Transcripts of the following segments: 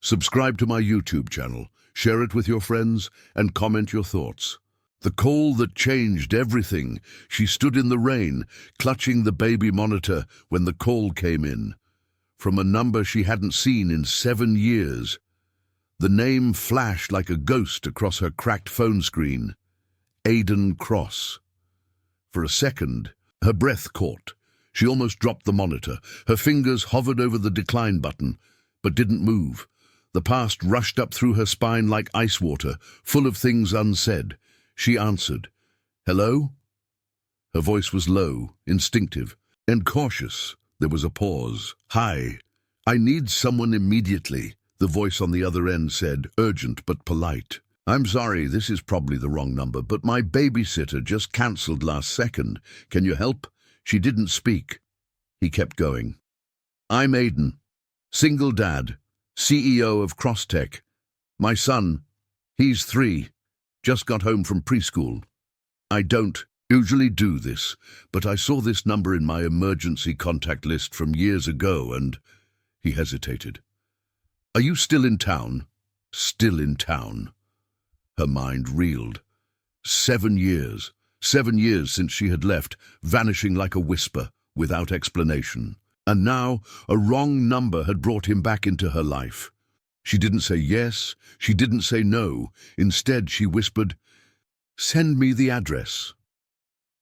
Subscribe to my YouTube channel, share it with your friends, and comment your thoughts. The call that changed everything. She stood in the rain, clutching the baby monitor when the call came in. From a number she hadn't seen in 7 years. The name flashed like a ghost across her cracked phone screen. Aidan Cross. For a second, her breath caught. She almost dropped the monitor. Her fingers hovered over the decline button, but didn't move. The past rushed up through her spine like ice water, full of things unsaid. She answered. "Hello?" Her voice was low, instinctive, and cautious. There was a pause. "Hi. I need someone immediately," the voice on the other end said, urgent but polite. "I'm sorry, this is probably the wrong number, but my babysitter just cancelled last second. Can you help?" She didn't speak. He kept going. "I'm Aidan, single dad, CEO of CrossTech. My son, he's 3. Just got home from preschool. I don't usually do this, but I saw this number in my emergency contact list from years ago and—" He hesitated. "Are you still in town?" "Still in town." Her mind reeled. 7 years. 7 years since she had left, vanishing like a whisper, without explanation. And now, a wrong number had brought him back into her life. She didn't say yes, she didn't say no. Instead, she whispered, "Send me the address."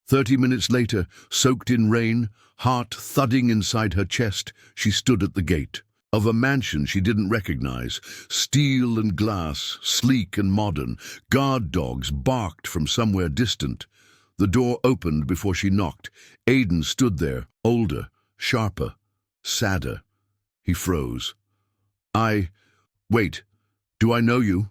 30 minutes later, soaked in rain, heart thudding inside her chest, she stood at the gate of a mansion she didn't recognize. Steel and glass, sleek and modern. Guard dogs barked from somewhere distant. The door opened before she knocked. Aidan stood there, older, sharper, sadder. He froze. Wait, do I know you?"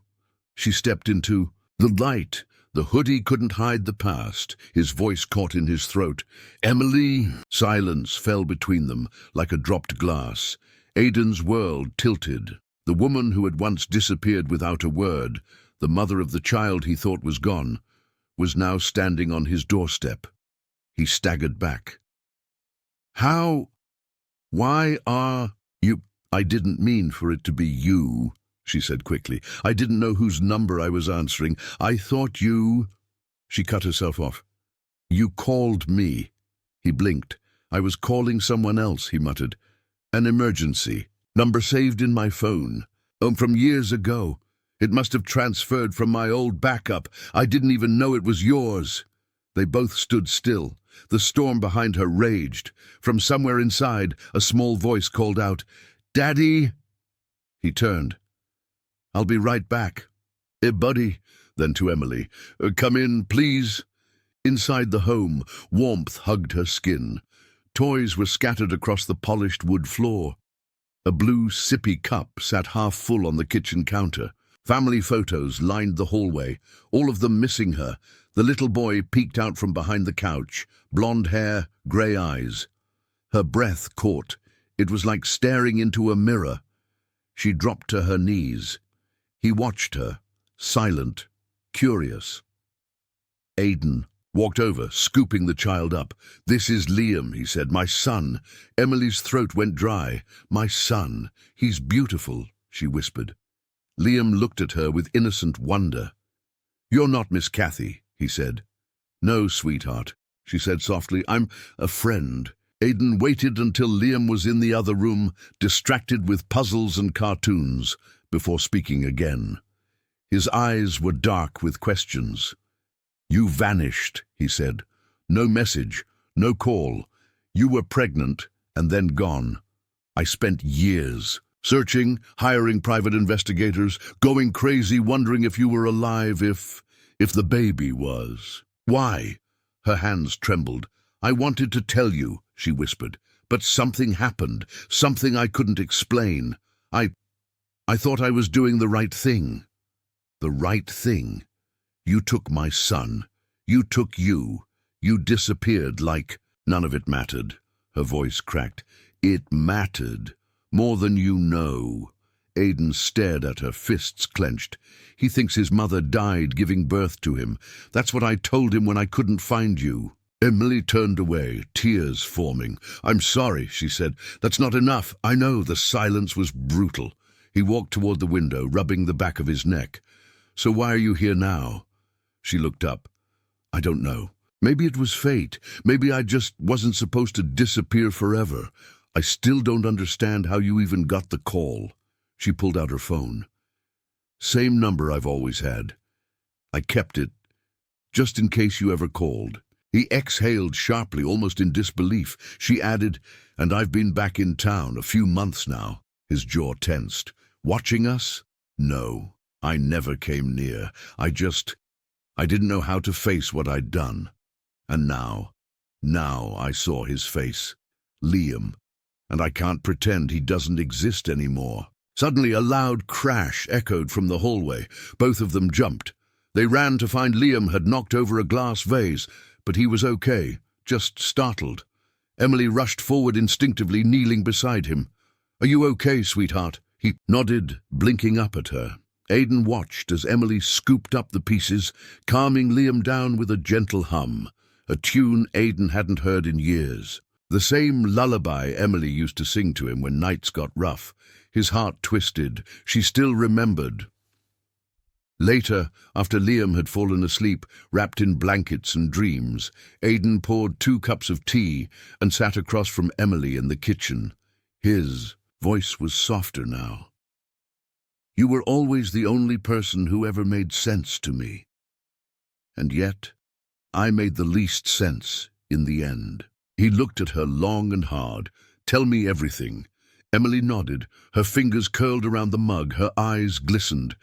She stepped into the light. The hoodie couldn't hide the past. His voice caught in his throat. "Emily?" Silence fell between them, like a dropped glass. Aidan's world tilted. The woman who had once disappeared without a word, the mother of the child he thought was gone, was now standing on his doorstep. He staggered back. Why are you—" "I didn't mean for it to be you," she said quickly. "I didn't know whose number I was answering. I thought you—" She cut herself off. "You called me." He blinked. "I was calling someone else," he muttered. "An emergency. Number saved in my phone. From years ago. It must have transferred from my old backup. I didn't even know it was yours." They both stood still. The storm behind her raged. From somewhere inside, a small voice called out, "Daddy!" He turned. "I'll be right back." Buddy," then to Emily, "come in, please." Inside the home, warmth hugged her skin. Toys were scattered across the polished wood floor. A blue sippy cup sat half full on the kitchen counter. Family photos lined the hallway, all of them missing her. The little boy peeked out from behind the couch, blonde hair, grey eyes. Her breath caught. It was like staring into a mirror. She dropped to her knees. He watched her, silent, curious. Aidan walked over, scooping the child up. "This is Liam," he said, "my son." Emily's throat went dry. "My son. He's beautiful," she whispered. Liam looked at her with innocent wonder. "You're not Miss Kathy," he said. "No, sweetheart," she said softly. "I'm a friend." Aidan waited until Liam was in the other room, distracted with puzzles and cartoons, before speaking again. His eyes were dark with questions. "You vanished," he said. "No message, no call. You were pregnant and then gone. I spent years searching, hiring private investigators, going crazy wondering if you were alive, if the baby was." "Why?" Her hands trembled. "I wanted to tell you," she whispered, "but something happened, something I couldn't explain. I thought I was doing the right thing." "The right thing? You took my son. You took you. You disappeared like—" "None of it mattered." Her voice cracked. "It mattered. More than you know." Aidan stared at her, fists clenched. "He thinks his mother died giving birth to him. That's what I told him when I couldn't find you." Emily turned away, tears forming. "I'm sorry," she said. "That's not enough." "I know." The silence was brutal. He walked toward the window, rubbing the back of his neck. "So why are you here now?" She looked up. "I don't know. Maybe it was fate. Maybe I just wasn't supposed to disappear forever. I still don't understand how you even got the call." She pulled out her phone. "Same number I've always had. I kept it, just in case you ever called." He exhaled sharply, almost in disbelief. She added, "And I've been back in town a few months now." His jaw tensed. "Watching us? No, I never came near. I didn't know how to face what I'd done. And now I saw his face. Liam. And I can't pretend he doesn't exist anymore." Suddenly a loud crash echoed from the hallway. Both of them jumped. They ran to find Liam had knocked over a glass vase, but he was okay, just startled. Emily rushed forward instinctively, kneeling beside him. "Are you okay, sweetheart?" He nodded, blinking up at her. Aidan watched as Emily scooped up the pieces, calming Liam down with a gentle hum, a tune Aidan hadn't heard in years. The same lullaby Emily used to sing to him when nights got rough. His heart twisted. She still remembered. Later, after Liam had fallen asleep, wrapped in blankets and dreams, Aidan poured 2 cups of tea and sat across from Emily in the kitchen. His voice was softer now. "You were always the only person who ever made sense to me. And yet, I made the least sense in the end." He looked at her long and hard. "Tell me everything." Emily nodded, her fingers curled around the mug, her eyes glistened.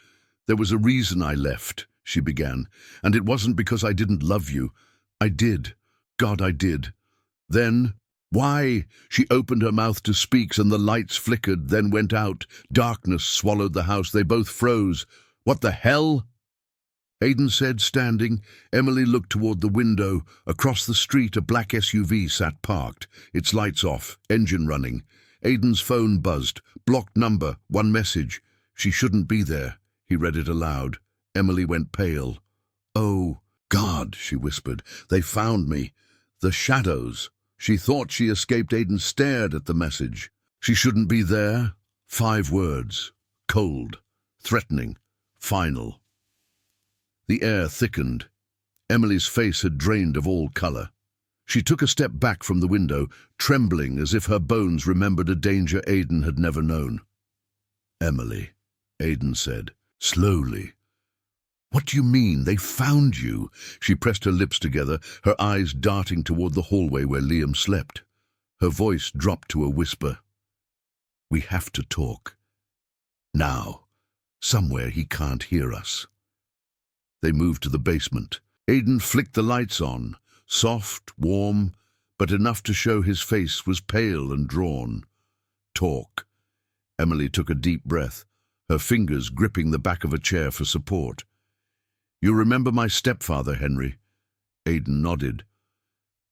"There was a reason I left," she began, "and it wasn't because I didn't love you. I did. God, I did. Then, why?" She opened her mouth to speak, and the lights flickered, then went out. Darkness swallowed the house. They both froze. "What the hell?" Aidan said, standing. Emily looked toward the window. Across the street, a black SUV sat parked, its lights off, engine running. Aidan's phone buzzed. Blocked number, 1 message. "She shouldn't be there." He read it aloud. Emily went pale. "Oh, God," she whispered. "They found me. The shadows." She thought she escaped. Aidan stared at the message. "She shouldn't be there." 5 words. Cold. Threatening. Final. The air thickened. Emily's face had drained of all color. She took a step back from the window, trembling as if her bones remembered a danger Aidan had never known. "Emily," Aidan said, slowly. "What do you mean? They found you?" She pressed her lips together, her eyes darting toward the hallway where Liam slept. Her voice dropped to a whisper. "We have to talk. Now. Somewhere he can't hear us." They moved to the basement. Aidan flicked the lights on, soft, warm, but enough to show his face was pale and drawn. "Talk." Emily took a deep breath, her fingers gripping the back of a chair for support. "You remember my stepfather, Henry?" Aidan nodded.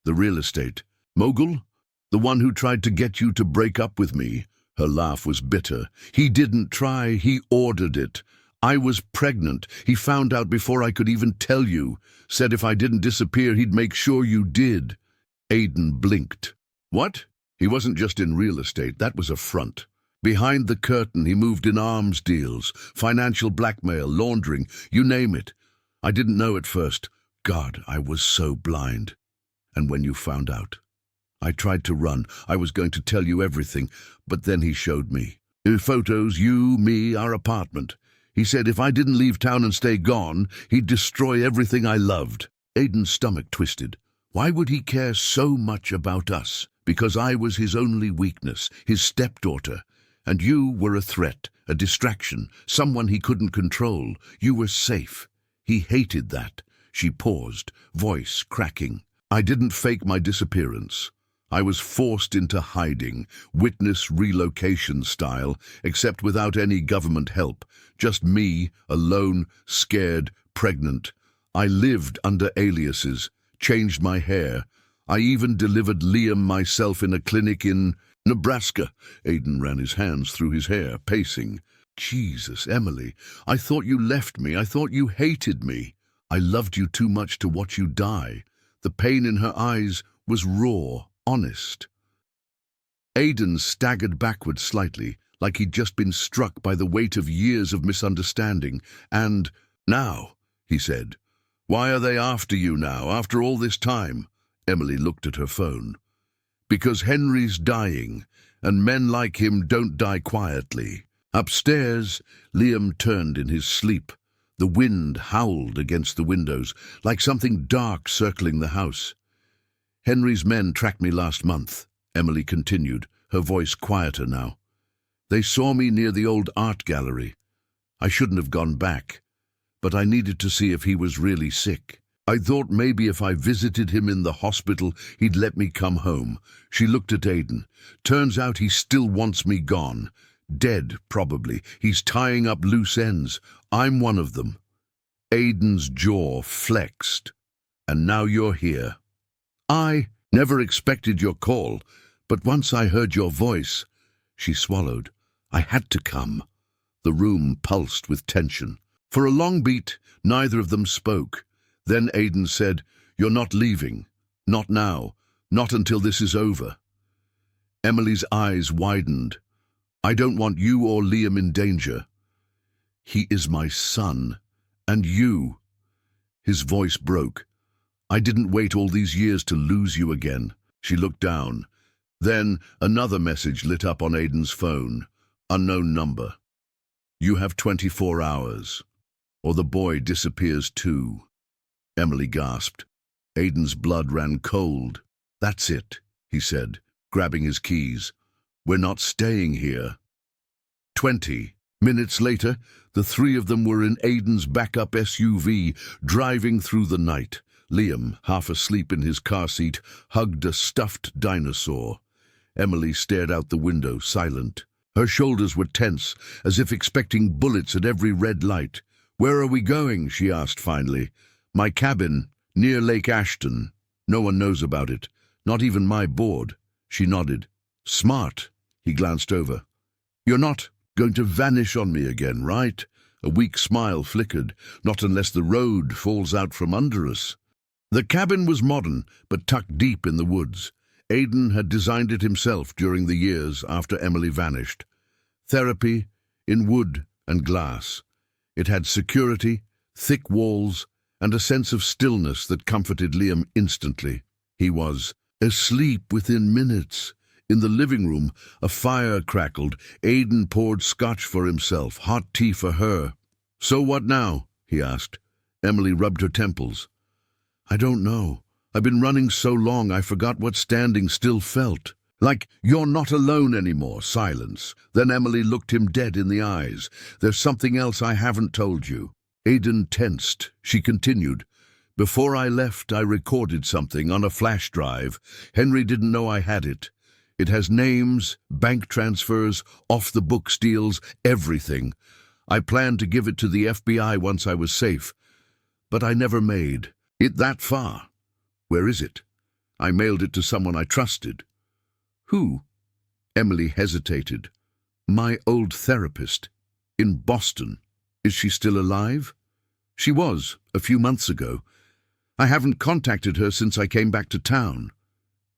"The real estate mogul? The one who tried to get you to break up with me?" Her laugh was bitter. "He didn't try, he ordered it. I was pregnant. He found out before I could even tell you. Said if I didn't disappear, he'd make sure you did." Aidan blinked. "What?" He wasn't just in real estate, that was a front. Behind the curtain, he moved in arms deals, financial blackmail, laundering, you name it. I didn't know at first. God, I was so blind. And when you found out, I tried to run. I was going to tell you everything, but then he showed me. Photos, you, me, our apartment. He said if I didn't leave town and stay gone, he'd destroy everything I loved. Aidan's stomach twisted. Why would he care so much about us? Because I was his only weakness, his stepdaughter. And you were a threat, a distraction, someone he couldn't control. You were safe. He hated that. She paused, voice cracking. I didn't fake my disappearance. I was forced into hiding, witness relocation style, except without any government help. Just me, alone, scared, pregnant. I lived under aliases, changed my hair. I even delivered Liam myself in a clinic in Nebraska. Aidan ran his hands through his hair, pacing. Jesus, Emily, I thought you left me. I thought you hated me. I loved you too much to watch you die. The pain in her eyes was raw, honest. Aidan staggered backward slightly, like he'd just been struck by the weight of years of misunderstanding. And, "Now," he said, "why are they after you now, after all this time?" Emily looked at her phone. "Because Henry's dying, and men like him don't die quietly." Upstairs, Liam turned in his sleep. The wind howled against the windows, like something dark circling the house. "Henry's men tracked me last month," Emily continued, her voice quieter now. "They saw me near the old art gallery. I shouldn't have gone back, but I needed to see if he was really sick. I thought maybe if I visited him in the hospital, he'd let me come home." She looked at Aidan. "Turns out he still wants me gone. Dead, probably. He's tying up loose ends. I'm one of them." Aidan's jaw flexed. "And now you're here." "I never expected your call, but once I heard your voice," she swallowed, "I had to come." The room pulsed with tension. For a long beat, neither of them spoke. Then Aidan said, "You're not leaving. Not now. Not until this is over." Emily's eyes widened. "I don't want you or Liam in danger." "He is my son. And you." His voice broke. "I didn't wait all these years to lose you again." She looked down. Then another message lit up on Aidan's phone. Unknown number. "You have 24 hours, or the boy disappears too." Emily gasped. Aidan's blood ran cold. "That's it," he said, grabbing his keys. "We're not staying here." 20 minutes later, the three of them were in Aidan's backup SUV, driving through the night. Liam, half asleep in his car seat, hugged a stuffed dinosaur. Emily stared out the window, silent. Her shoulders were tense, as if expecting bullets at every red light. "Where are we going?" she asked finally. "My cabin, near Lake Ashton. No one knows about it, not even my board." She nodded. "Smart." He glanced over. "You're not going to vanish on me again, right?" A weak smile flickered. "Not unless the road falls out from under us." The cabin was modern, but tucked deep in the woods. Aidan had designed it himself during the years after Emily vanished. Therapy in wood and glass. It had security, thick walls, and a sense of stillness that comforted Liam instantly. He was asleep within minutes. In the living room, a fire crackled. Aidan poured scotch for himself, hot tea for her. "So what now?" he asked. Emily rubbed her temples. "I don't know. I've been running so long I forgot what standing still felt. Like you're not alone anymore." Silence. Then Emily looked him dead in the eyes. "There's something else I haven't told you." Aidan tensed. She continued. "Before I left, I recorded something on a flash drive. Henry didn't know I had it. It has names, bank transfers, off-the-books deals, everything. I planned to give it to the FBI once I was safe, but I never made it that far." "Where is it?" "I mailed it to someone I trusted." "Who?" Emily hesitated. "My old therapist. In Boston." "Is she still alive?" "She was, a few months ago. I haven't contacted her since I came back to town."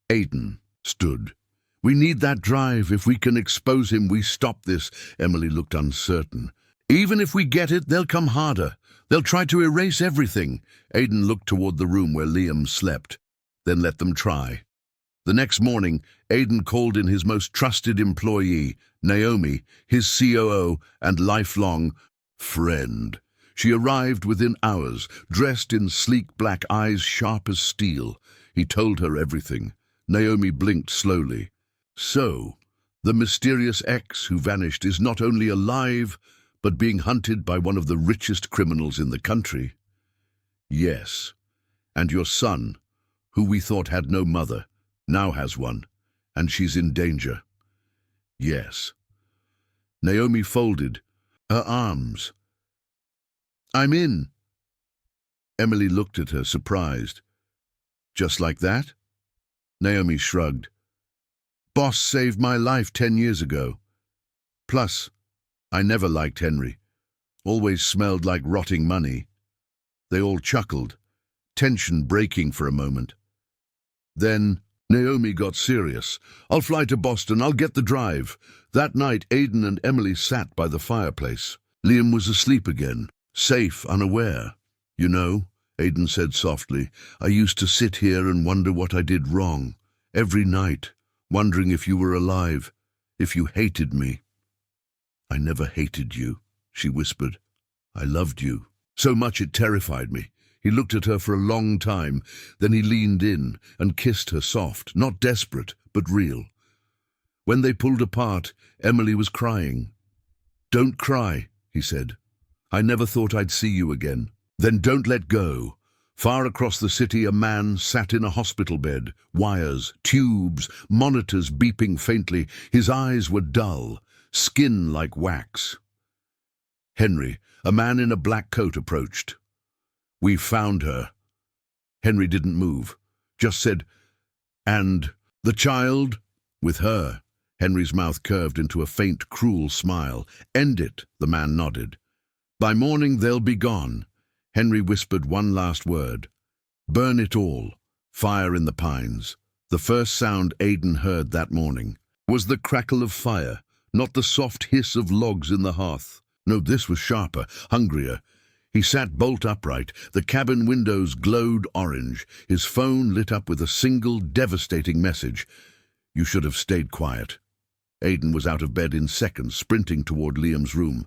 Aidan stood. "We need that drive. If we can expose him, we stop this." Emily looked uncertain. "Even if we get it, they'll come harder. They'll try to erase everything." Aidan looked toward the room where Liam slept. "Then let them try." The next morning, Aidan called in his most trusted employee, Naomi, his COO and lifelong friend. She arrived within hours, dressed in sleek black, eyes sharp as steel. He told her everything. Naomi blinked slowly. "So, the mysterious ex who vanished is not only alive, but being hunted by one of the richest criminals in the country?" "Yes. And your son, who we thought had no mother, now has one, and she's in danger." "Yes." Naomi folded her arms. "I'm in." Emily looked at her, surprised. "Just like that?" Naomi shrugged. "Boss saved my life 10 years ago. Plus, I never liked Henry. Always smelled like rotting money." They all chuckled, tension breaking for a moment. Then Naomi got serious. "I'll fly to Boston. I'll get the drive." That night, Aidan and Emily sat by the fireplace. Liam was asleep again, safe, unaware. "You know," Aidan said softly, "I used to sit here and wonder what I did wrong. Every night, wondering if you were alive, if you hated me." "I never hated you," she whispered. "I loved you. So much it terrified me." He looked at her for a long time, then he leaned in and kissed her soft, not desperate, but real. When they pulled apart, Emily was crying. "Don't cry," he said. "I never thought I'd see you again." "Then don't let go." Far across the city, a man sat in a hospital bed, wires, tubes, monitors beeping faintly. His eyes were dull, skin like wax. Henry, a man in a black coat, approached. "We found her." Henry didn't move, just said, "And the child?" "With her." Henry's mouth curved into a faint, cruel smile. "End it," the man nodded. "By morning they'll be gone." Henry whispered one last word. "Burn it all." Fire in the pines. The first sound Aidan heard that morning was the crackle of fire, not the soft hiss of logs in the hearth. No, this was sharper, hungrier. He sat bolt upright. The cabin windows glowed orange. His phone lit up with a single devastating message. "You should have stayed quiet." Aidan was out of bed in seconds, sprinting toward Liam's room.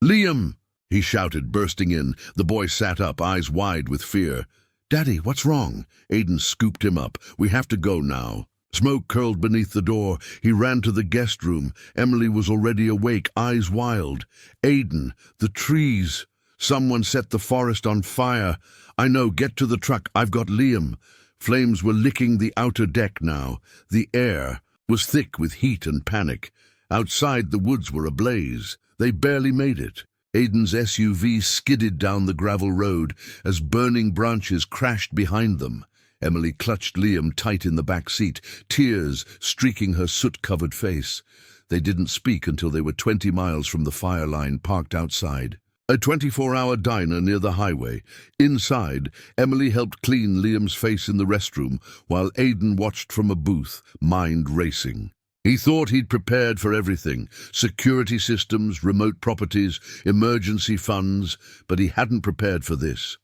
"Liam!" he shouted, bursting in. The boy sat up, eyes wide with fear. "Daddy, what's wrong?" Aidan scooped him up. "We have to go now." Smoke curled beneath the door. He ran to the guest room. Emily was already awake, eyes wild. "Aidan, the trees! Someone set the forest on fire." "I know, get to the truck. I've got Liam." Flames were licking the outer deck now. The air was thick with heat and panic. Outside, the woods were ablaze. They barely made it. Aidan's SUV skidded down the gravel road as burning branches crashed behind them. Emily clutched Liam tight in the back seat, tears streaking her soot-covered face. They didn't speak until they were 20 miles from the fire line, parked outside. A 24-hour diner near the highway. Inside, Emily helped clean Liam's face in the restroom, while Aidan watched from a booth, mind racing. He thought he'd prepared for everything, security systems, remote properties, emergency funds, but he hadn't prepared for this.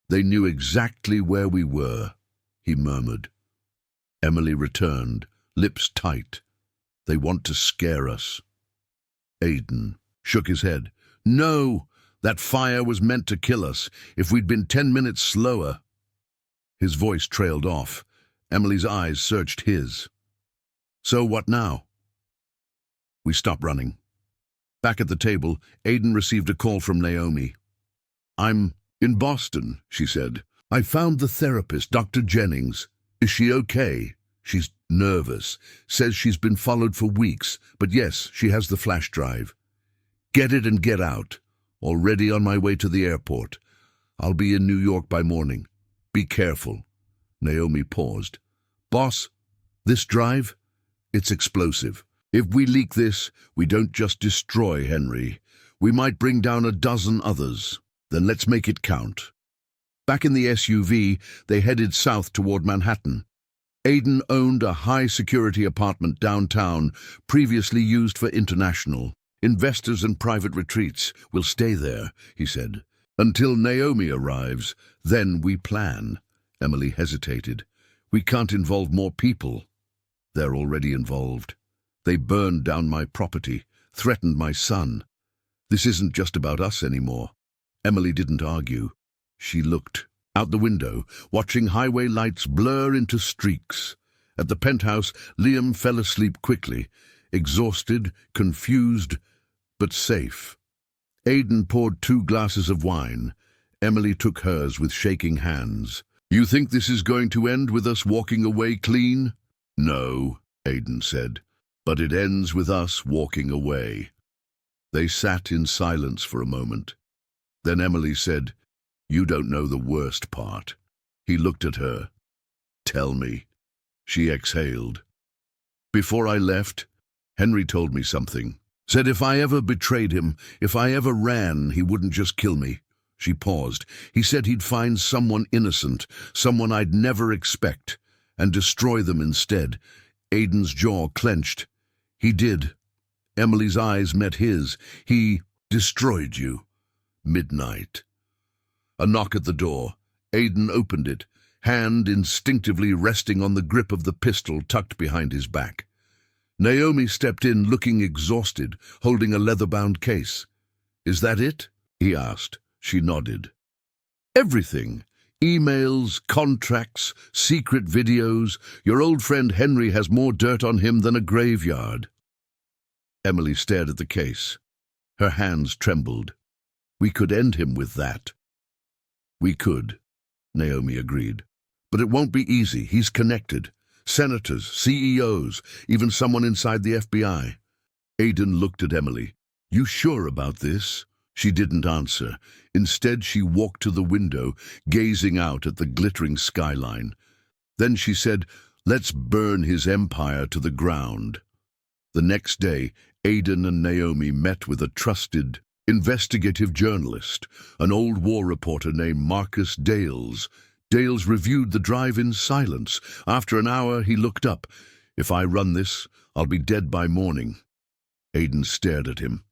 "They knew exactly where we were," he murmured. Emily returned, lips tight. "They want to scare us." Aidan shook his head. "No, that fire was meant to kill us. If we'd been 10 minutes slower." His voice trailed off. Emily's eyes searched his. "So what now?" We stopped running. Back at the table, Aidan received a call from Naomi. "I'm in Boston," she said. "I found the therapist, Dr. Jennings. Is she okay?" "She's nervous. Says she's been followed for weeks, but yes, she has the flash drive." "Get it and get out. Already on my way to the airport. I'll be in New York by morning. Be careful." Naomi paused. "Boss, this drive? It's explosive. If we leak this, we don't just destroy Henry. We might bring down a dozen others. Then let's make it count." Back in the SUV, they headed south toward Manhattan. Aidan owned a high-security apartment downtown, previously used for International. "Investors and private retreats will stay there," he said. "Until Naomi arrives, then we plan." Emily hesitated. "We can't involve more people." "They're already involved. They burned down my property, threatened my son. This isn't just about us anymore." Emily didn't argue. She looked out the window, watching highway lights blur into streaks. At the penthouse, Liam fell asleep quickly, exhausted, confused, but safe. Aidan poured 2 glasses of wine. Emily took hers with shaking hands. "You think this is going to end with us walking away clean?" "No," Aidan said, "but it ends with us walking away." They sat in silence for a moment. Then Emily said, "You don't know the worst part." He looked at her. "Tell me." She exhaled. "Before I left, Henry told me something. Said if I ever betrayed him, if I ever ran, he wouldn't just kill me." She paused. "He said he'd find someone innocent, someone I'd never expect, and destroy them instead. Aidan's jaw clenched. He did. Emily's eyes met his. He destroyed you. Midnight. A knock at the door. Aidan opened it, hand instinctively resting on the grip of the pistol tucked behind his back. Naomi stepped in, looking exhausted, holding a leather-bound case. "Is that it?" he asked. She nodded. "Everything. Emails, contracts, secret videos. Your old friend Henry has more dirt on him than a graveyard." Emily stared at the case. Her hands trembled. "We could end him with that." "We could," Naomi agreed. "But it won't be easy. He's connected. Senators, CEOs, even someone inside the FBI. Aidan looked at Emily. "You sure about this?" She didn't answer. Instead, she walked to the window, gazing out at the glittering skyline. Then she said, "Let's burn his empire to the ground." The next day, Aidan and Naomi met with a trusted, investigative journalist, an old war reporter named Marcus Dales. Dales reviewed the drive in silence. After an hour, he looked up. "If I run this, I'll be dead by morning." Aidan stared at him.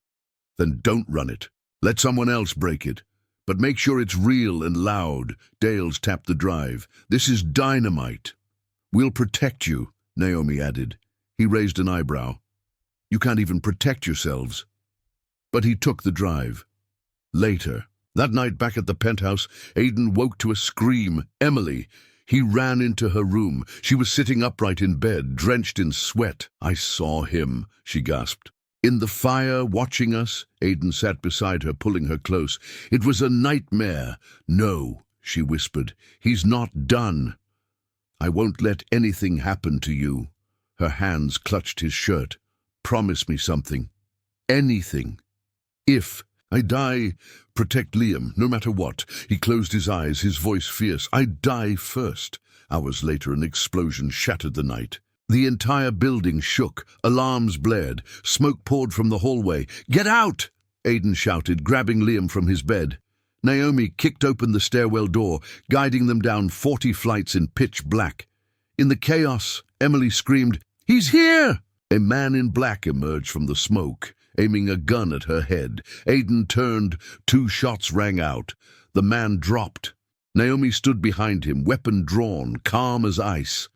"Then don't run it. Let someone else break it. But make sure it's real and loud." Dales tapped the drive. "This is dynamite." "We'll protect you," Naomi added. He raised an eyebrow. "You can't even protect yourselves." But he took the drive. Later, that night back at the penthouse, Aidan woke to a scream. "Emily!" He ran into her room. She was sitting upright in bed, drenched in sweat. "I saw him," she gasped. "In the fire, watching us." Aidan sat beside her, pulling her close. "It was a nightmare." "No," she whispered. "He's not done." "I won't let anything happen to you." Her hands clutched his shirt. "Promise me something. Anything. If I die, protect Liam, no matter what." He closed his eyes, his voice fierce. "I die first." Hours later, an explosion shattered the night. The entire building shook. Alarms blared. Smoke poured from the hallway. "Get out!" Aidan shouted, grabbing Liam from his bed. Naomi kicked open the stairwell door, guiding them down 40 flights in pitch black. In the chaos, Emily screamed, "He's here!" A man in black emerged from the smoke, aiming a gun at her head. Aidan turned. 2 shots rang out. The man dropped. Naomi stood behind him, weapon drawn, calm as ice.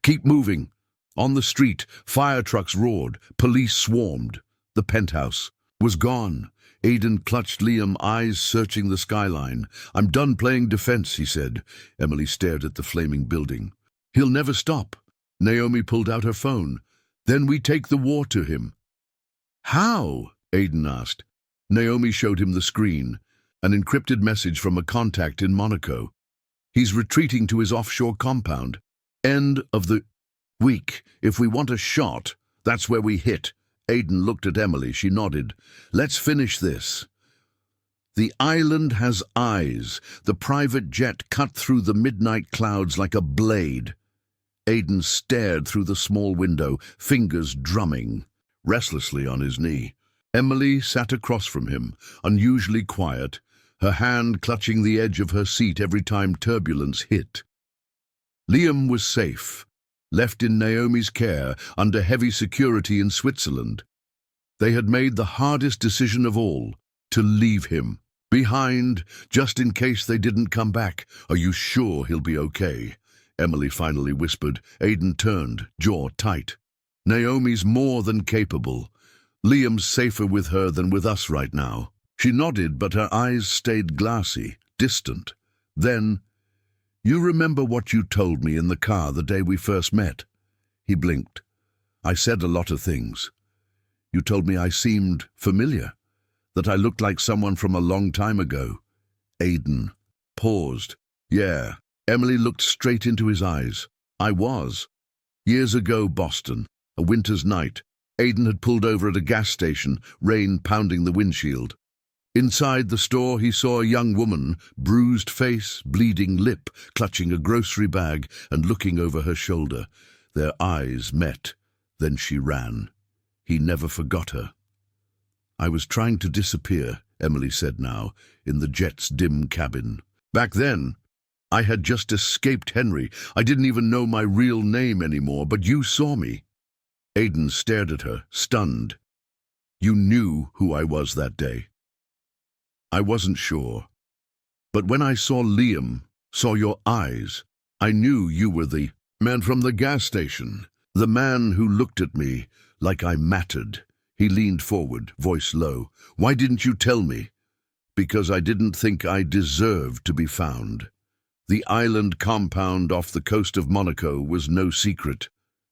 "Keep moving." On the street, fire trucks roared. Police swarmed. The penthouse was gone. Aidan clutched Liam, eyes searching the skyline. "I'm done playing defense," he said. Emily stared at the flaming building. "He'll never stop." Naomi pulled out her phone. "Then we take the war to him." "How?" Aidan asked. Naomi showed him the screen, an encrypted message from a contact in Monaco. "He's retreating to his offshore compound. End of the week. If we want a shot, that's where we hit." Aidan looked at Emily. She nodded. "Let's finish this." The island has eyes. The private jet cut through the midnight clouds like a blade. Aidan stared through the small window, fingers drumming, restlessly on his knee. Emily sat across from him, unusually quiet, her hand clutching the edge of her seat every time turbulence hit. Liam was safe, left in Naomi's care under heavy security in Switzerland. They had made the hardest decision of all, to leave him behind, just in case they didn't come back. "Are you sure he'll be okay?" Emily finally whispered. Aidan turned, jaw tight. "Naomi's more than capable. Liam's safer with her than with us right now." She nodded, but her eyes stayed glassy, distant. Then, "You remember what you told me in the car the day we first met?" He blinked. "I said a lot of things. You told me I seemed familiar, that I looked like someone from a long time ago." Aidan paused. "Yeah." Emily looked straight into his eyes. "I was. Years ago, Boston, a winter's night. Aidan had pulled over at a gas station, rain pounding the windshield. Inside the store, he saw a young woman, bruised face, bleeding lip, clutching a grocery bag and looking over her shoulder. Their eyes met. Then she ran. He never forgot her. "I was trying to disappear," Emily said now, in the jet's dim cabin. "Back then, I had just escaped Henry. I didn't even know my real name anymore, but you saw me." Aidan stared at her, stunned. "You knew who I was that day." "I wasn't sure. But when I saw Liam, saw your eyes, I knew you were the man from the gas station. The man who looked at me like I mattered." He leaned forward, voice low. "Why didn't you tell me?" "Because I didn't think I deserved to be found. The island compound off the coast of Monaco was no secret,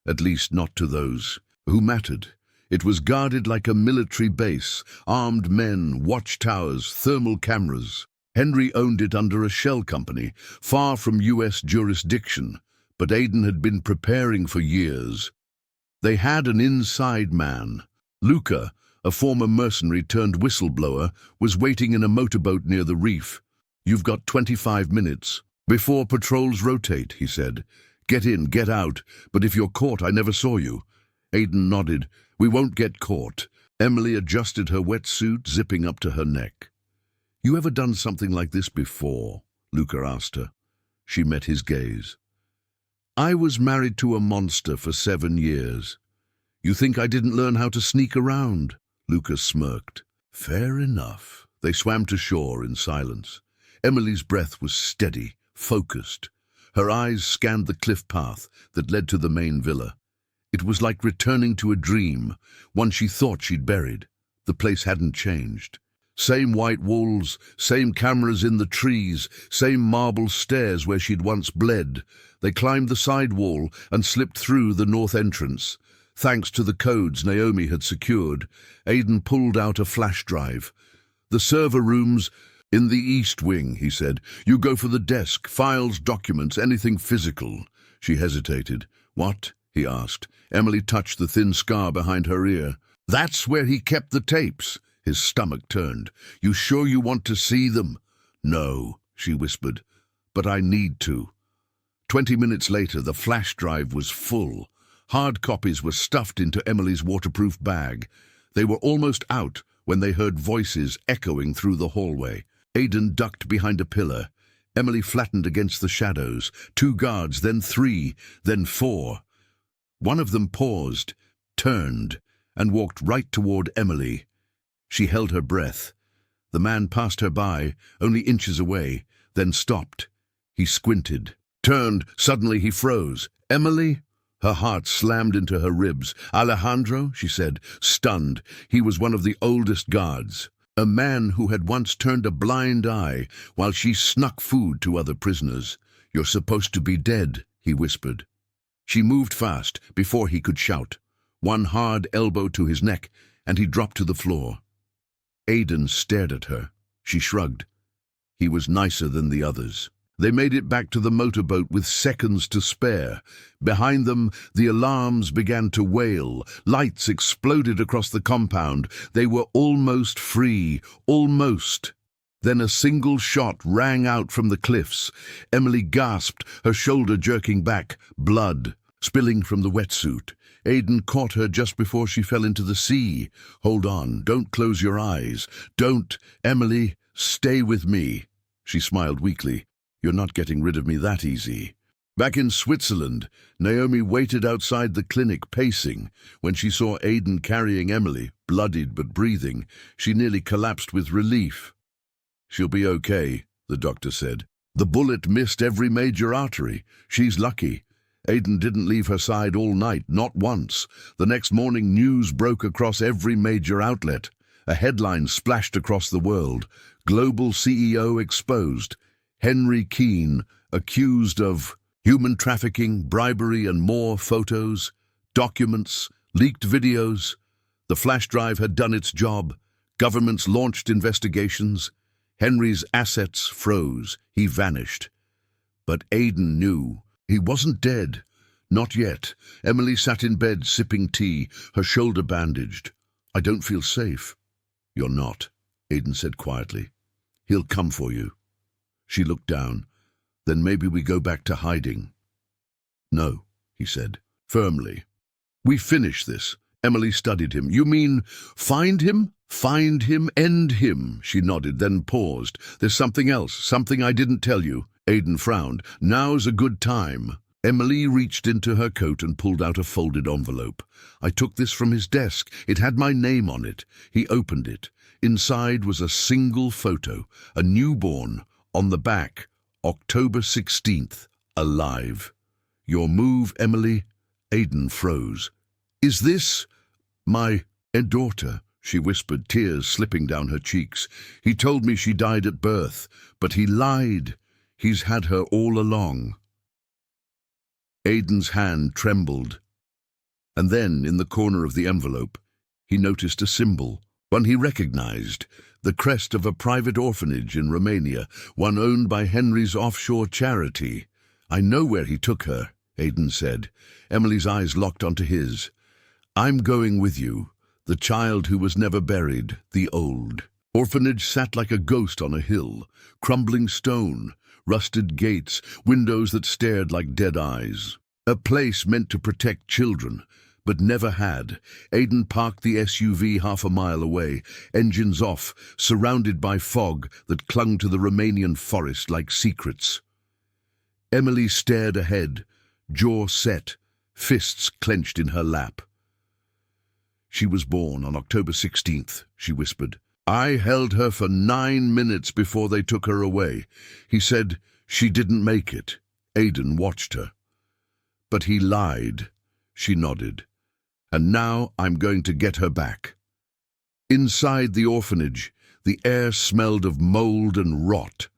at least not to those who mattered. It was guarded like a military base, armed men, watchtowers, thermal cameras. Henry owned it under a shell company, far from US jurisdiction, but Aidan had been preparing for years. They had an inside man. Luca, a former mercenary turned whistleblower, was waiting in a motorboat near the reef. "You've got 25 minutes. Before patrols rotate," he said. "Get in, get out, but if you're caught, I never saw you." Aidan nodded. "We won't get caught." Emily adjusted her wetsuit, zipping up to her neck. "You ever done something like this before?" Luca asked her. She met his gaze. "I was married to a monster for 7 years. You think I didn't learn how to sneak around?" Luca smirked. "Fair enough." They swam to shore in silence. Emily's breath was steady, focused. Her eyes scanned the cliff path that led to the main villa. It was like returning to a dream, one she thought she'd buried. The place hadn't changed. Same white walls, same cameras in the trees, same marble stairs where she'd once bled. They climbed the side wall and slipped through the north entrance. Thanks to the codes Naomi had secured, Aidan pulled out a flash drive. "The server room's in the east wing," he said. "You go for the desk, files, documents, anything physical." She hesitated. "What?" he asked. Emily touched the thin scar behind her ear. "That's where he kept the tapes." His stomach turned. "You sure you want to see them?" "No," she whispered, "but I need to." 20 minutes later, the flash drive was full. Hard copies were stuffed into Emily's waterproof bag. They were almost out when they heard voices echoing through the hallway. Aidan ducked behind a pillar. Emily flattened against the shadows. 2 guards, then 3, then 4. One of them paused, turned, and walked right toward Emily. She held her breath. The man passed her by, only inches away, then stopped. He squinted, turned. Suddenly he froze. "Emily?" Her heart slammed into her ribs. "Alejandro?" she said, stunned. He was one of the oldest guards, a man who had once turned a blind eye while she snuck food to other prisoners. "You're supposed to be dead," he whispered. She moved fast before he could shout. One hard elbow to his neck, and he dropped to the floor. Aidan stared at her. She shrugged. He was nicer than the others. They made it back to the motorboat with seconds to spare. Behind them, the alarms began to wail. Lights exploded across the compound. They were almost free. Almost. Then a single shot rang out from the cliffs. Emily gasped, her shoulder jerking back, blood spilling from the wetsuit. Aidan caught her just before she fell into the sea. "Hold on, don't close your eyes. Don't, Emily, stay with me." She smiled weakly. "You're not getting rid of me that easy." Back in Switzerland, Naomi waited outside the clinic, pacing. When she saw Aidan carrying Emily, bloodied but breathing, she nearly collapsed with relief. "She'll be okay," the doctor said. "The bullet missed every major artery. She's lucky." Aidan didn't leave her side all night, not once. The next morning, news broke across every major outlet. A headline splashed across the world. Global CEO exposed. Henry Keane accused of human trafficking, bribery, and more. Photos, documents, leaked videos. The flash drive had done its job. Governments launched investigations. Henry's assets froze. He vanished. But Aidan knew. He wasn't dead. Not yet. Emily sat in bed, sipping tea, her shoulder bandaged. "I don't feel safe." "You're not," Aidan said quietly. "He'll come for you." She looked down. "Then maybe we go back to hiding." "No," he said, firmly. "We finish this." Emily studied him. "You mean find him? Find him, end him." She nodded, then paused. "There's something else, something I didn't tell you." Aidan frowned. Now's a good time. Emily reached into her coat and pulled out a folded envelope. I took this from his desk. It had my name on it. He opened it. Inside was a single photo, a newborn. On the back, October 16th, alive. Your move, Emily? Aidan froze. Is this my daughter? She whispered, tears slipping down her cheeks. He told me she died at birth, but he lied. He's had her all along. Aidan's hand trembled, and then, in the corner of the envelope, he noticed a symbol, one he recognized, the crest of a private orphanage in Romania, one owned by Henry's offshore charity. I know where he took her, Aidan said. Emily's eyes locked onto his. I'm going with you, the child who was never buried, the old. Orphanage sat like a ghost on a hill, crumbling stone, rusted gates, windows that stared like dead eyes. A place meant to protect children, but never had. Aidan parked the SUV half a mile away, engines off, surrounded by fog that clung to the Romanian forest like secrets. Emily stared ahead, jaw set, fists clenched in her lap. She was born on October 16th, she whispered. I held her for 9 minutes before they took her away. He said she didn't make it. Aidan watched her. But he lied, she nodded. And now I'm going to get her back. Inside the orphanage, the air smelled of mold and rot.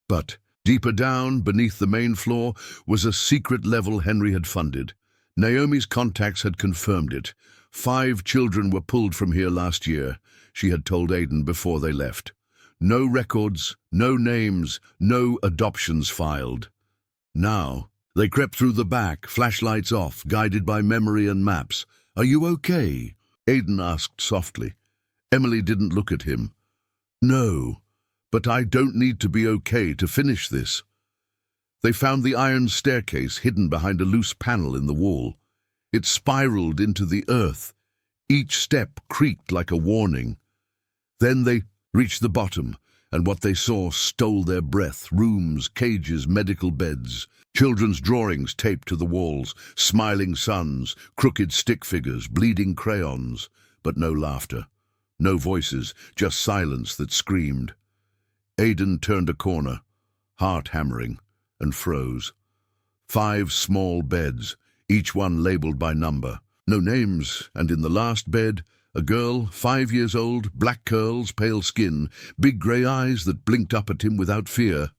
But deeper down, beneath the main floor, was a secret level Henry had funded. Naomi's contacts had confirmed it. 5 children were pulled from here last year, she had told Aidan before they left. No records, no names, no adoptions filed. Now, they crept through the back, flashlights off, guided by memory and maps. Are you okay? Aidan asked softly. Emily didn't look at him. No, but I don't need to be okay to finish this. They found the iron staircase hidden behind a loose panel in the wall. It spiraled into the earth. Each step creaked like a warning. Then they reached the bottom, and what they saw stole their breath. Rooms, cages, medical beds, children's drawings taped to the walls, smiling suns, crooked stick figures, bleeding crayons, but no laughter, no voices, just silence that screamed. Aidan turned a corner, heart hammering, and froze. 5 small beds, each one labeled by number. No names, and in the last bed, a girl, 5 years old, black curls, pale skin, big grey eyes that blinked up at him without fear.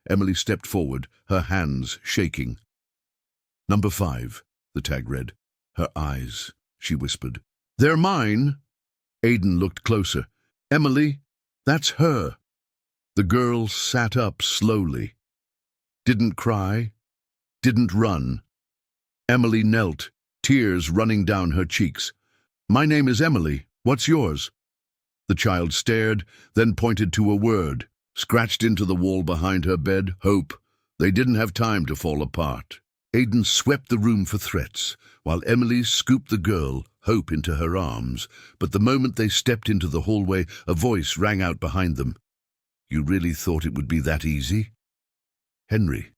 Emily stepped forward, her hands shaking. Number 5, the tag read. Her eyes, she whispered. They're mine. Aidan looked closer. Emily, that's her. The girl sat up slowly. Didn't cry, didn't run. Emily knelt, tears running down her cheeks. My name is Emily. What's yours? The child stared, then pointed to a word, scratched into the wall behind her bed, hope. They didn't have time to fall apart. Aidan swept the room for threats, while Emily scooped the girl, Hope, into her arms. But the moment they stepped into the hallway, a voice rang out behind them. You really thought it would be that easy? Henry.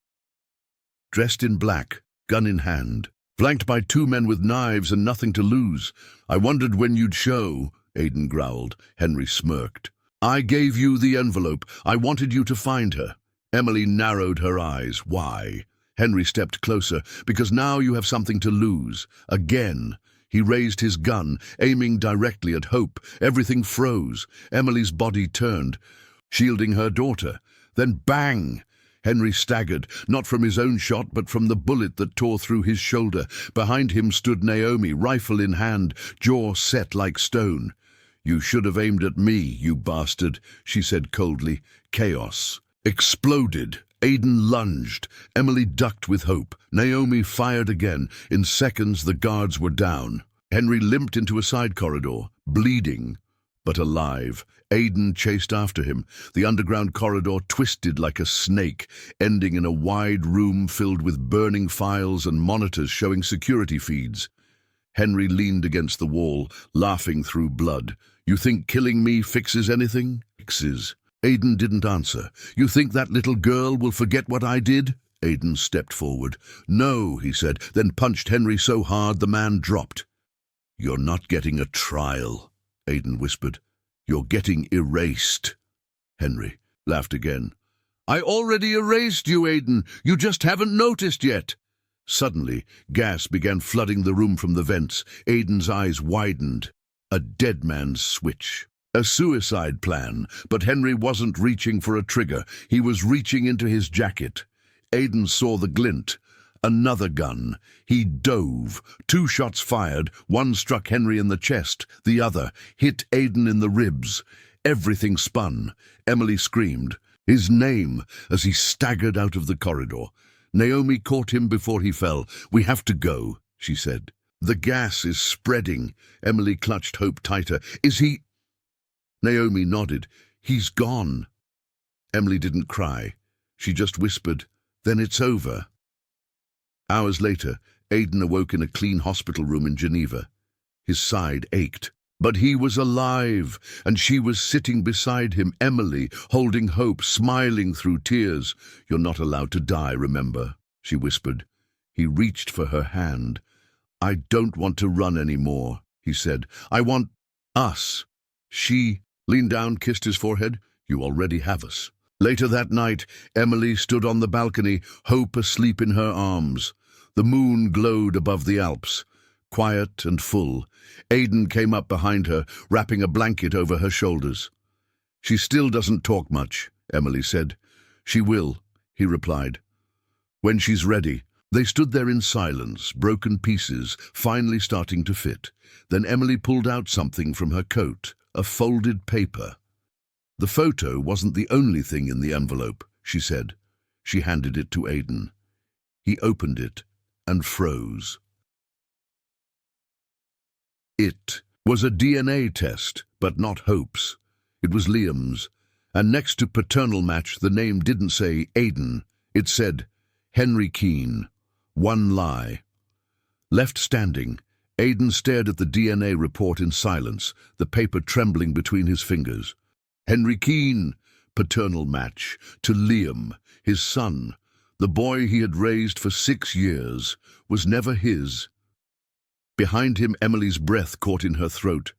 Dressed in black, gun in hand, flanked by 2 men with knives and nothing to lose. I wondered when you'd show, Aidan growled. Henry smirked. I gave you the envelope. I wanted you to find her. Emily narrowed her eyes. Why? Henry stepped closer. Because now you have something to lose. Again. He raised his gun, aiming directly at Hope. Everything froze. Emily's body turned, shielding her daughter. Then bang! Henry staggered, not from his own shot, but from the bullet that tore through his shoulder. Behind him stood Naomi, rifle in hand, jaw set like stone. You should have aimed at me, you bastard, she said coldly. Chaos exploded. Aidan lunged. Emily ducked with Hope. Naomi fired again. In seconds, the guards were down. Henry limped into a side corridor, bleeding, but alive. Aidan chased after him. The underground corridor twisted like a snake, ending in a wide room filled with burning files and monitors showing security feeds. Henry leaned against the wall, laughing through blood. You think killing me fixes anything? Fixes. Aidan didn't answer. You think that little girl will forget what I did? Aidan stepped forward. No, he said, then punched Henry so hard the man dropped. You're not getting a trial, Aidan whispered. You're getting erased. Henry laughed again. I already erased you, Aidan. You just haven't noticed yet. Suddenly, gas began flooding the room from the vents. Aidan's eyes widened. A dead man's switch. A suicide plan, but Henry wasn't reaching for a trigger. He was reaching into his jacket. Aidan saw the glint. Another gun. He dove. 2 shots fired. One struck Henry in the chest. The other hit Aidan in the ribs. Everything spun. Emily screamed. His name as he staggered out of the corridor. Naomi caught him before he fell. We have to go, she said. The gas is spreading. Emily clutched Hope tighter. Is he... Naomi nodded. He's gone. Emily didn't cry. She just whispered, then it's over. Hours later, Aidan awoke in a clean hospital room in Geneva. His side ached. But he was alive, and she was sitting beside him, Emily, holding Hope, smiling through tears. You're not allowed to die, remember, she whispered. He reached for her hand. I don't want to run anymore, he said. I want us. She leaned down, kissed his forehead. You already have us. Later that night, Emily stood on the balcony, Hope asleep in her arms. The moon glowed above the Alps. Quiet and full, Aidan came up behind her, wrapping a blanket over her shoulders. She still doesn't talk much, Emily said. She will, he replied. When she's ready. They stood there in silence, broken pieces, finally starting to fit. Then Emily pulled out something from her coat, a folded paper. The photo wasn't the only thing in the envelope, she said. She handed it to Aidan. He opened it and froze. It was a DNA test, but not Hope's. It was Liam's, and next to paternal match the name didn't say Aidan. It said Henry Keane. One lie. Left standing, Aidan stared at the DNA report in silence, the paper trembling between his fingers. Henry Keane, paternal match, to Liam, his son. The boy he had raised for 6 years was never his. Behind him, Emily's breath caught in her throat.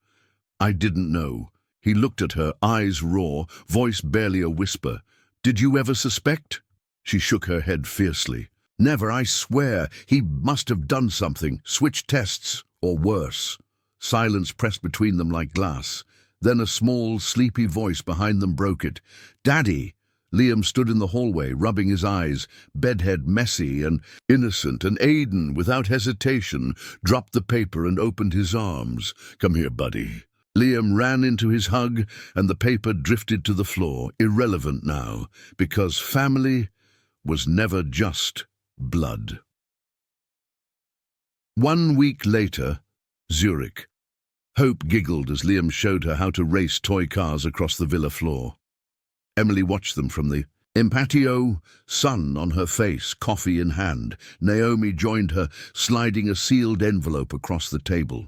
I didn't know. He looked at her, eyes raw, voice barely a whisper. Did you ever suspect? She shook her head fiercely. Never, I swear. He must have done something, switched tests, or worse. Silence pressed between them like glass. Then a small, sleepy voice behind them broke it. Daddy! Liam stood in the hallway, rubbing his eyes, bedhead messy and innocent, and Aidan, without hesitation, dropped the paper and opened his arms. Come here, buddy. Liam ran into his hug, and the paper drifted to the floor, irrelevant now, because family was never just blood. 1 week later, Zurich. Hope giggled as Liam showed her how to race toy cars across the villa floor. Emily watched them from the patio, sun on her face, coffee in hand. Naomi joined her, sliding a sealed envelope across the table.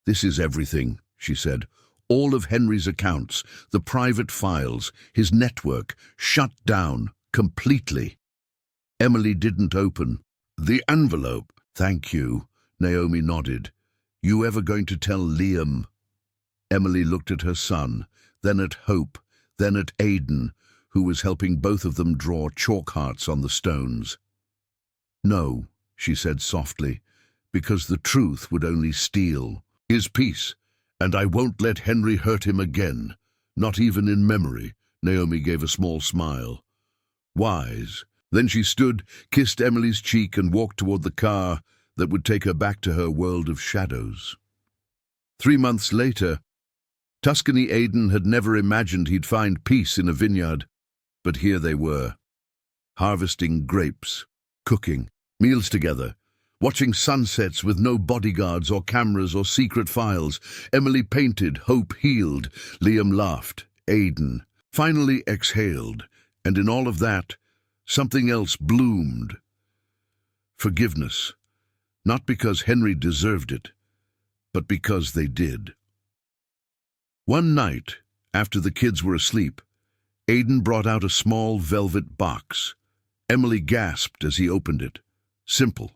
This is everything, she said. All of Henry's accounts, the private files, his network, shut down completely. Emily didn't open the envelope. Thank you, Naomi nodded. You ever going to tell Liam? Emily looked at her son, then at Hope, then at Aidan, who was helping both of them draw chalk hearts on the stones. No, she said softly, because the truth would only steal his peace, and I won't let Henry hurt him again, not even in memory. Naomi gave a small smile. Wise. Then she stood, kissed Emily's cheek, and walked toward the car that would take her back to her world of shadows. 3 months later, Tuscany. Aidan had never imagined he'd find peace in a vineyard, but here they were, harvesting grapes, cooking, meals together, watching sunsets with no bodyguards or cameras or secret files. Emily painted, Hope healed, Liam laughed, Aidan finally exhaled, and in all of that, something else bloomed. Forgiveness, not because Henry deserved it, but because they did. One night, after the kids were asleep, Aidan brought out a small velvet box. Emily gasped as he opened it. Simple.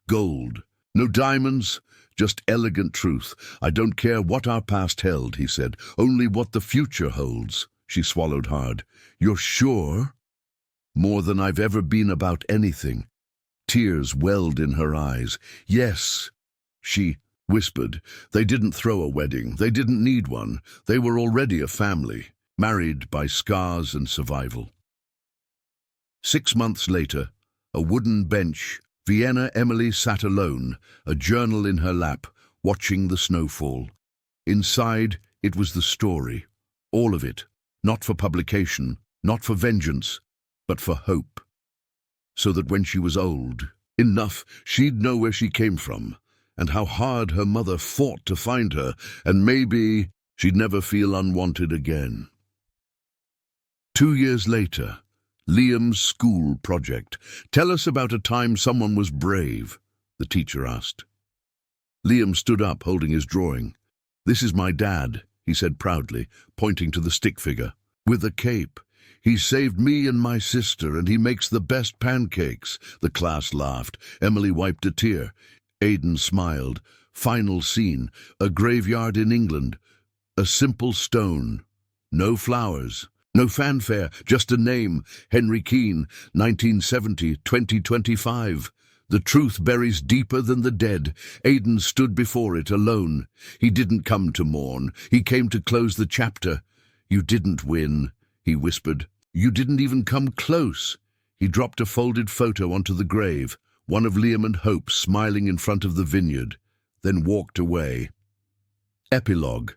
Gold. No diamonds, just elegant truth. I don't care what our past held, he said, only what the future holds. She swallowed hard. You're sure? More than I've ever been about anything. Tears welled in her eyes. Yes, she whispered. They didn't throw a wedding. They didn't need one. They were already a family, married by scars and survival. 6 months later, a wooden bench, Vienna Emily sat alone, a journal in her lap, watching the snowfall. Inside, it was the story. All of it. Not for publication, not for vengeance, but for hope. So that when she was old, enough, she'd know where she came from, and how hard her mother fought to find her, and maybe she'd never feel unwanted again. 2 years later, Liam's school project. Tell us about a time someone was brave, the teacher asked. Liam stood up, holding his drawing. This is my dad, he said proudly, pointing to the stick figure. With a cape. He saved me and my sister, and he makes the best pancakes. The class laughed. Emily wiped a tear. Aidan smiled. Final scene. A graveyard in England. A simple stone. No flowers. No fanfare, just a name, Henry Keane, 1970-2025. The truth buries deeper than the dead. Aidan stood before it alone. He didn't come to mourn. He came to close the chapter. You didn't win, he whispered. You didn't even come close. He dropped a folded photo onto the grave, one of Liam and Hope smiling in front of the vineyard, then walked away. Epilogue.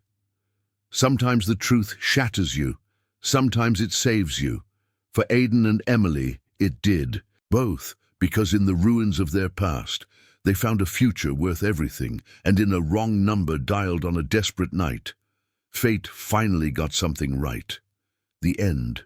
Sometimes the truth shatters you. Sometimes it saves you. For Aidan and Emily, it did. Both, because in the ruins of their past, they found a future worth everything, and in a wrong number dialed on a desperate night, fate finally got something right. The end.